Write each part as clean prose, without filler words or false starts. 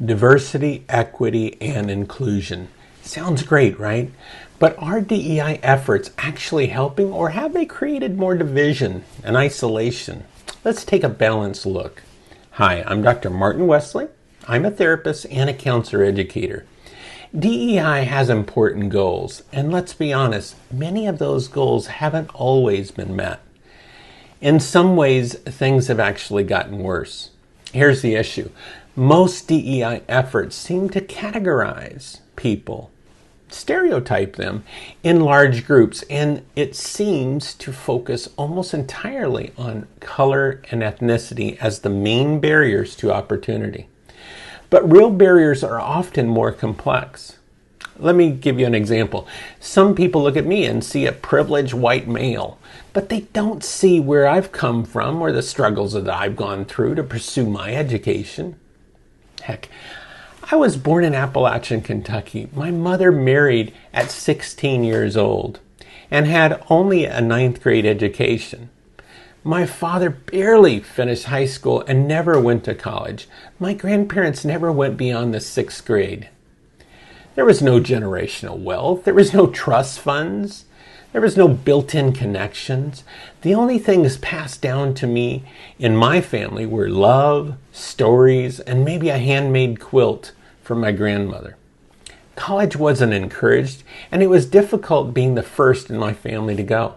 Diversity, equity, and inclusion. Sounds great, right? But are DEI efforts actually helping, or have they created more division and isolation? Let's take a balanced look. Hi, I'm Dr. Martin Wesley. I'm a therapist and a counselor educator. DEI has important goals, and let's be honest, many of those goals haven't always been met. In some ways, things have actually gotten worse. Here's the issue. Most DEI efforts seem to categorize people, stereotype them in large groups, and it seems to focus almost entirely on color and ethnicity as the main barriers to opportunity. But real barriers are often more complex. Let me give you an example. Some people look at me and see a privileged white male, but they don't see where I've come from or the struggles that I've gone through to pursue my education. Heck, I was born in Appalachian, Kentucky. My mother married at 16 years old and had only a 9th grade education. My father barely finished high school and never went to college. My grandparents never went beyond the 6th grade. There was no generational wealth. There was no trust funds. There was no built-in connections. The only things passed down to me in my family were love, stories, and maybe a handmade quilt from my grandmother. College wasn't encouraged, and it was difficult being the first in my family to go.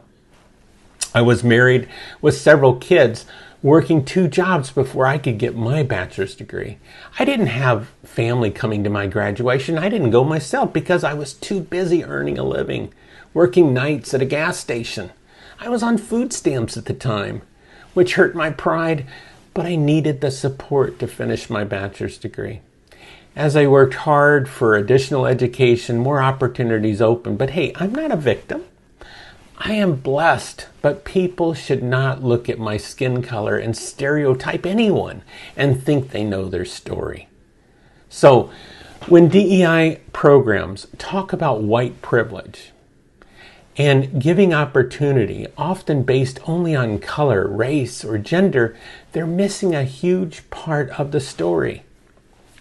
I was married with several kids, working 2 jobs before I could get my bachelor's degree. I didn't have family coming to my graduation. I didn't go myself because I was too busy earning a living, working nights at a gas station. I was on food stamps at the time, which hurt my pride, but I needed the support to finish my bachelor's degree. As I worked hard for additional education, more opportunities opened. But hey, I'm not a victim. I am blessed, but people should not look at my skin color and stereotype anyone and think they know their story. So, when DEI programs talk about white privilege and giving opportunity, often based only on color, race, or gender, they're missing a huge part of the story.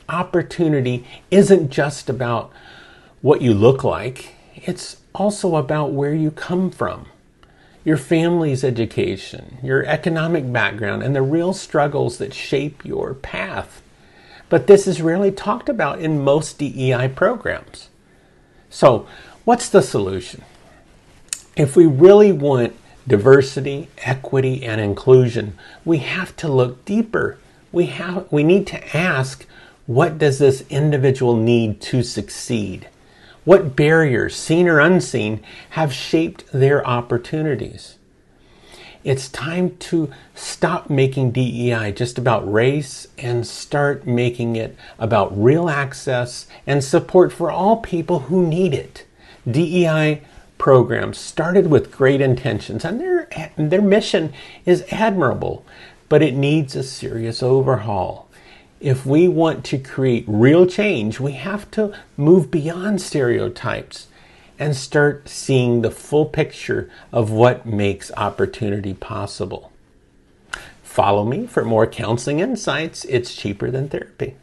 Opportunity isn't just about what you look like. It's also about where you come from, your family's education, your economic background, and the real struggles that shape your path. But this is rarely talked about in most DEI programs. So, what's the solution? If we really want diversity, equity, and inclusion, we have to look deeper. We need to ask, what does this individual need to succeed? What barriers, seen or unseen, have shaped their opportunities? It's time to stop making DEI just about race and start making it about real access and support for all people who need it. DEI programs started with great intentions, and their mission is admirable, but it needs a serious overhaul. If we want to create real change, we have to move beyond stereotypes and start seeing the full picture of what makes opportunity possible. Follow me for more counseling insights. It's cheaper than therapy.